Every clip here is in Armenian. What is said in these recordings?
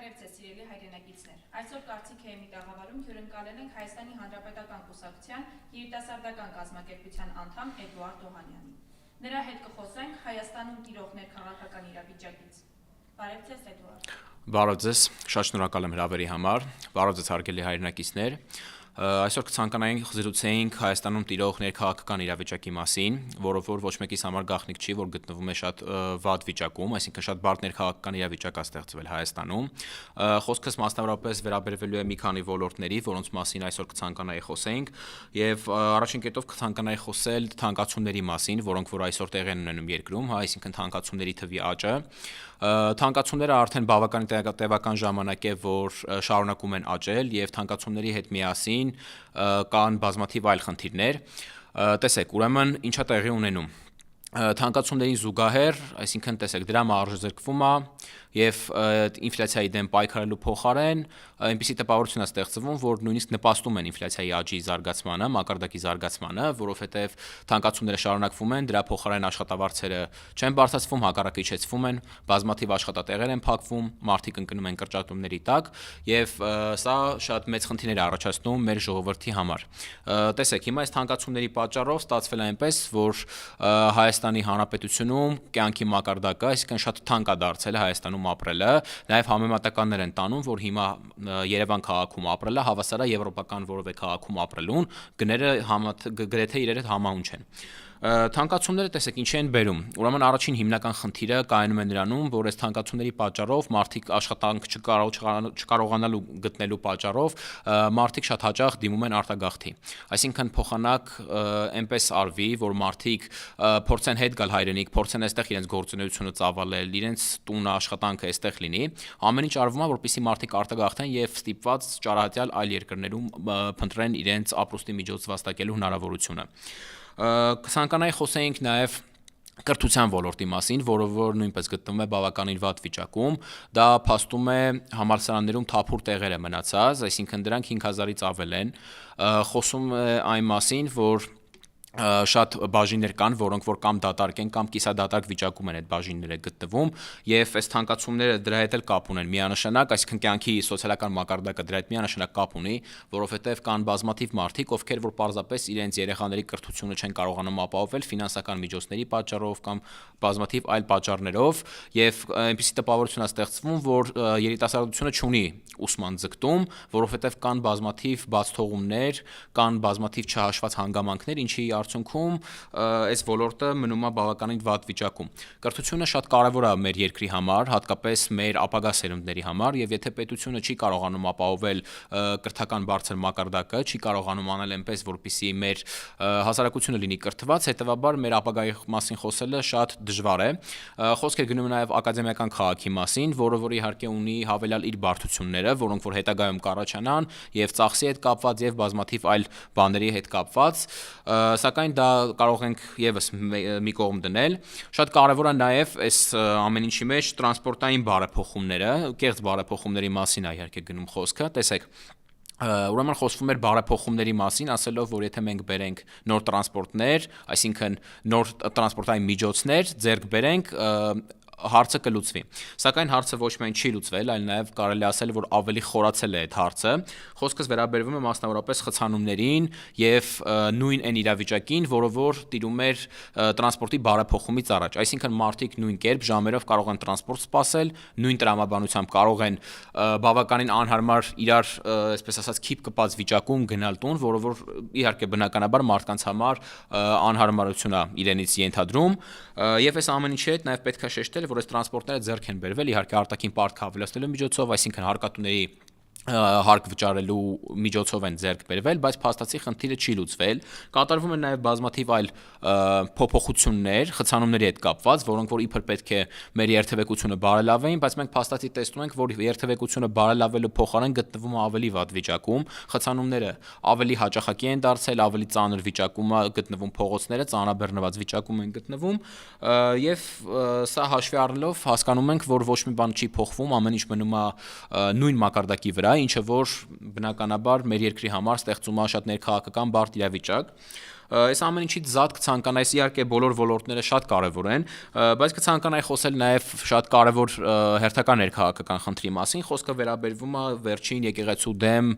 Բարև ձեզ սիրելի հայրենակիցներ։ Այսօր կարծիք եմ տաղավարում հյուրընկալել ենք Հայաստանի Հանրապետական Կուսակցության երիտասարդական կազմակերպության անդամ Էդուարդ Օհանյանին։ Նրա հետ կխոսենք Հայաստանում տիրող ներքաղաքական իրավիճակից։ Բարև ձեզ Էդուարդ։ Բարև ձեզ, շատ շնորհակալ եմ հրավերի համար։ Բարև ձեզ հարգելի հայրենակիցներ։ Այսօր կցանկանայինք զրուցեինք Հայաստանում տիրող ներքաղաքական իրավիճակի մասին, որով որ ոչ մեկիս համար գաղտնիք չի, որ գտնվում է շատ վատ վիճակում, այսինքն շատ բարդ ներքաղաքական իրավիճակ է ստեղծվել Հայաստանում։ Խոսքս մասնավորապես վերաբերվելու է մի քանի ոլորտների, որոնց մասին այսօր կցանկանայի խոսենք, եւ առաջին կետով կցանկանայի խոսել թանկացումների մասին, որոնք որ այսօր տեղ են ունենում երկրում, այսինքն թանկացումների թվի աճը։ Թանկացումները արդեն բավական տևական ժամանակ է, որ շարունակում են աճել եւ թանկացումների հետ միասին կան բազմաթիվ այլ խնդիրներ։ Տեսեք, ուրեմն ինչա տեղի ունենում։ Թանկացումների զուգահեռ, այսինքն տեսեք, դրամը արժեզրկվում է եւ ինֆլյացիայի դեմ պայքարելու փոխարեն այնպիսի տպավորություն է ստեղծվում, որ նույնիսկ նպաստում են ինֆլյացիայի աճի զարգացմանը, մակարդակի զարգացմանը, որովհետեւ թանկացումները շարունակվում են, դրա փոխարեն աշխատավարձերը չեն բարձրացվում, հակառակը իջեցվում են, բազմաթիվ աշխատատեղեր են փակվում, մարդիկ ընկնում են կրճատումների տակ եւ սա շատ մեծ խնդիրներ է առաջացնում մեր ժողովրդի համար։ Տեսեք, հիմա այս թանկացումների պատճառով ստացվել է այնպես, որ Հայաստանի Հանրապետությունում կյանքի մակարդակը, այսինքն շատ թանկ է դարձել Հայաստանում ապրելը, նաև համեմատականներ են տանում, որ հիմա Երևան քաղաքում ապրելը հավասար է եվրոպական որևէ քաղաքում ապրելուն, գները գրեթե իրար հետ համահունչ են։ Թանկացումները տեսեք ինչի են բերում։ Ուրեմն առաջին հիմնական խնդիրը կայանում է նրանում, որ այս թանկացումների պատճառով մարդիկ աշխատանք չկարողանալու գտնելու պատճառով մարդիկ շատ հաճախ դիմում են արտագաղթի։ Այսինքն փոխանակ այնպես արվի, որ մարդիկ փորձեն հետ գալ հայրենիք, փորձեն այստեղ իրենց գործունեությունը ծավալել, իրենց տունը աշխատանքը այստեղ լինի, ամեն ինչ արվում է, որպեսզի մարդիկ արտագաղթեն եւ ստիպված ճարահատյալ այլ երկրներում փնտրեն իրենց ապրուստի միջոց վաստակելու հնարավորությունը։ Կցանկանայի խոսեինք նաև կրթության ոլորտի մասին, որը որ նույնպես գտնվում է բավականին վատ վիճակում, դա փաստում է համալսարաններում թափուր տեղեր է մնացած, այսինքն դրանք 5000-ից ավել են, խոսում է այն մասին, որ շատ բաժիններ կան, որոնք որ կամ դատարկ են, կամ կիսադատարկ վիճակում են այդ բաժինները գտնվում, եւ այս թանկացումները դրա հետ էլ կապ ունեն միանշանակ, այսինքն կյանքի սոցիալական մակարդակը դրա հետ միանշանակ կապ ունի, որովհետեւ կան բազմաթիվ մարդիկ, ովքեր որ պարզապես իրենց երեխաների կրթությունը չեն կարողանում ապահովել ֆինանսական միջոցների պատճառով կամ բազմաթիվ այլ պատճառներով, եւ այնպիսի տպավորություն է ստեղծվում, որ երիտասարդությունը չունի ուսման ձգտում, որովհետեւ կան բազմաթիվ բացթողումներ, կան բազմաթիվ չհաշված հանգամանքներ, ինչի արդյունքում այս ոլորտը մնում է բավականին վատ վիճակում։ Կրթությունը շատ կարևոր է մեր երկրի համար, հատկապես մեր ապագա սերունդների համար, եւ եթե պետությունը չի կարողանում ապահովել կրթական բարձր մակարդակը, չի կարողանում անել այնպես, որպեսզի մեր հասարակությունը լինի կրթված, հետեւաբար մեր ապագայի մասին խոսելը շատ դժվար է։ Խոսք է գնում նաեւ ակադեմիական քաղաքի մասին, որը որ իհարկե ունի հավելյալ իր բարդությունները, որոնք որ հետագայում կառաջանան եւ ծախսի հետ կապված եւ բազմաթիվ այլ բաների հետ կապված, սակայն դա կարող ենք եւս մի կողմ դնել։ Շատ կարեւոր է նաեւ այս ամեն ինչի մեջ տրանսպորտային բարեփոխումները, կեղծ բարեփոխումների մասին է իհարկե գնում խոսքը, տեսեք։ Ուրեմն խոսվում էր բարեփոխումների մասին, ասելով, որ եթե մենք բերենք նոր տրանսպորտներ, այսինքն նոր տրանսպորտային միջոցներ, ձեռք բերենք, հարցը կլուծվի։ Սակայն հարցը ոչ միայն չի լուծվել, այլ նաև կարելի ասել, որ ավելի խորացել է այդ հարցը։ Խոսքս վերաբերվում է մասնավորապես խցանումներին եւ նույն այն իրավիճակին, որը որ տիրում էր տրանսպորտի բարեփոխումից առաջ։ Այսինքն մարդիկ նույն կերպ ժամերով կարող են տրանսպորտ սպասել, նույն տրամաբանությամբ կարող են բավականին անհարմար իրար, այսպես ասած, քիփ կպած վիճակում գնալ տուն, որը որ իհարկե բնականաբար մարդկանց համար անհարմարություն է իրենից ենթադրում, եւ այս ամեն ինչի հետ նաեւ պետք է շեշտել, որ այս տրանսպորտները ձեռք են բերվել իհարկե արտաքին պարտքը ավելացնելու միջոցով, այսինքն հարկատուների հարկ վճարելու միջոցով են ձեռք բերվել, բայց փաստացի խնդիրը չի լուծվել։ Կատարվում են նաև բազմաթիվ այլ փոփոխություններ, խցանումների հետ կապված, որոնք որ իբր պետք է մեր երթևեկությունը բարելավեին, բայց մենք փաստացի տեսնում ենք, որ երթևեկությունը բարելավելու փոխարեն գտնվում է ավելի վատ վիճակում, խցանումները ավելի հաճախակի են դարձել, ավելի ծանր վիճակում է գտնվում փողոցները, ծանրաբեռնված վիճակում են գտնվում, եւ սա հաշվի առնելով հասկանում ենք, որ ոչ մի բան չի փոխվում, ամեն ինչ մնում է նույն մակարդակի վրա, է, ինչը որ բնականաբար մեր երկրի համար ստեղծում է շատ ներքաղաքական բարդ իրավիճակ։ Այս ամեն ինչից զատ կցանկանայի, իհարկե բոլոր ոլորտները շատ կարևոր են, բայց կցանկանայի խոսել նաև շատ կարևոր հերթական ներքաղաքական խնդրի մասին, խոսքը վերաբերվում է վերջին եկեղեցու դեմ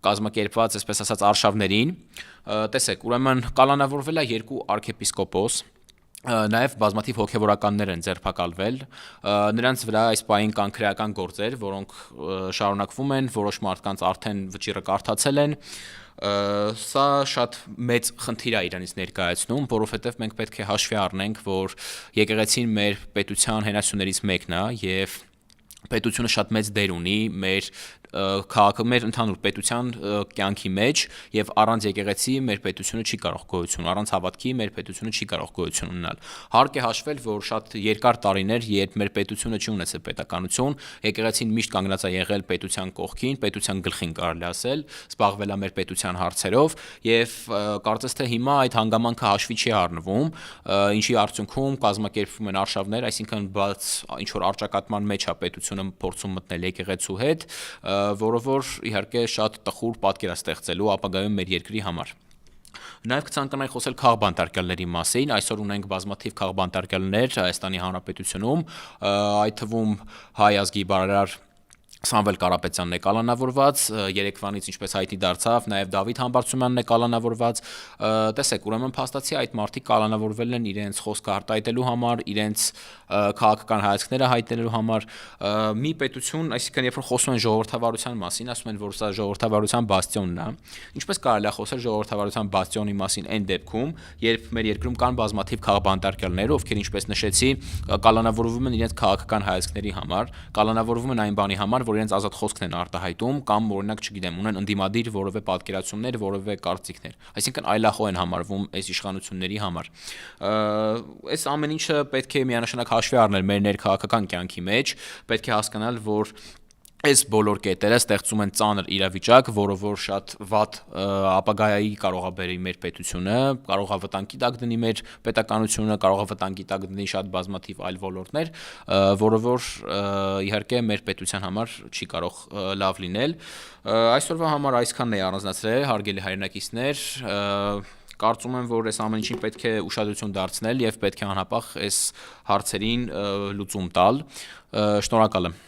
կազմակերպված, այսպես ասած, արշավներին։ Տեսեք, ուրեմն կալանավորվել է 2 արքեպիսկոպոս, նաև բազմաթիվ հոգևորականներ են ձերբակալվել, նրանց վրա այս պահին կան քրեական գործեր, որոնք շարունակվում են, որոշ մարդկանց արդեն վճիռը կարդացել են։ Սա շատ մեծ խնդիր է իրանից ներկայացնում, որովհետև մենք պետք է հաշվի առնենք, որ եկեղեցին մեր պետության հենասյուներից մեկն է եւ պետությունը շատ մեծ դեր ունի մեր քաղաքը, մեր ընդհանուր պետության կյանքի մեջ եւ առանց եկեղեցի մեր պետությունը չի կարող գոյություն, առանց հավատքի մեր պետությունը չի կարող գոյություն ունենալ։ Հարկ է հաշվել, որ շատ երկար տարիներ, երբ մեր պետությունը չի ունեցել պետականություն, եկեղեցին միշտ կանգնած է եղել պետության կողքին, պետության գլխին կարելի ասել, զբաղվել է մեր պետության հարցերով եւ կարծես թե հիմա այդ հանգամանքը հաշվի չի առնվում, ինչի արդյունքում կազմակերպվում են արշավներ, այսինքն բաց ինչ որ արճակատման մեջ է պետությունը փորձում մտնել եկեղեցու հետ, որը որ իհարկե շատ տխուր պատկեր է ստեղծելու ապագայում մեր երկրի համար։ Նաև կցանկանայի խոսել քաղբանտարկյալների մասին, այսօր ունենք բազմաթիվ քաղբանտարկյալներ Հայաստանի Հանրապետությունում, այդ թվում հայ ազգի բարերար Սամվել Կարապետյանն է կալանավորված, երեկվանից ինչպես հայտնի դարձավ, նաև Դավիթ Համբարձումյանն է կալանավորված։ Տեսեք, ուրեմն փաստացի այդ մարդիկ կալանավորվել են իրենց խոսքը արտահայտելու համար, իրենց քաղաքական հայացքները հայտնելու համար։ Մի պետություն, այսինքն երբ որ խոսում են ժողովրդավարության մասին, ասում են, որ սա ժողովրդավարության բաստիոնն է։ Ինչպես կարելի է խոսել ժողովրդավարության բաստիոնի մասին այն դեպքում, երբ մեր երկրում կան բազմաթիվ քաղբանտարկյալներ, ովքեր ինչպես նշեցի, կալանավորվում են իրենց քաղաքական հայացքների համար, կալանավորվում են այն բանի համար, որ իրենց ազատ խոսքն են արտահայտում կամ օրինակ, չգիտեմ, ունեն ընդդիմադիր որևէ պատկերացումներ, որևէ կարծիքներ, այսինքն այլախոհ են համարվում այս իշխանությունների համար։ Այս ամեն ինչը պետք է միանշանակ հաշվի առնել մեր ներքաղաքական կյանքի մեջ, պետք է հասկանալ, որ այս բոլոր կետերը ստեղծում են ծանր իրավիճակ, որը որ շատ վատ ապագայի կարող է բերի մեր պետությունը, կարող է վտանգի տակ դնի մեր պետականությունը, կարող է վտանգի տակ դնի շատ բազմաթիվ այլ ոլորտներ, որը որ իհարկե մեր պետության համար չի կարող լավ լինել։ Այսօրվա համար այսքանն է առանձնացրել, հարգելի հայրենակիցներ, կարծում եմ, որ այս ամեն ինչին պետք է ուշադրություն դարձնել եւ պետք է անհապաղ այս հարցերին լուծում տալ։ Շնորհակալ եմ։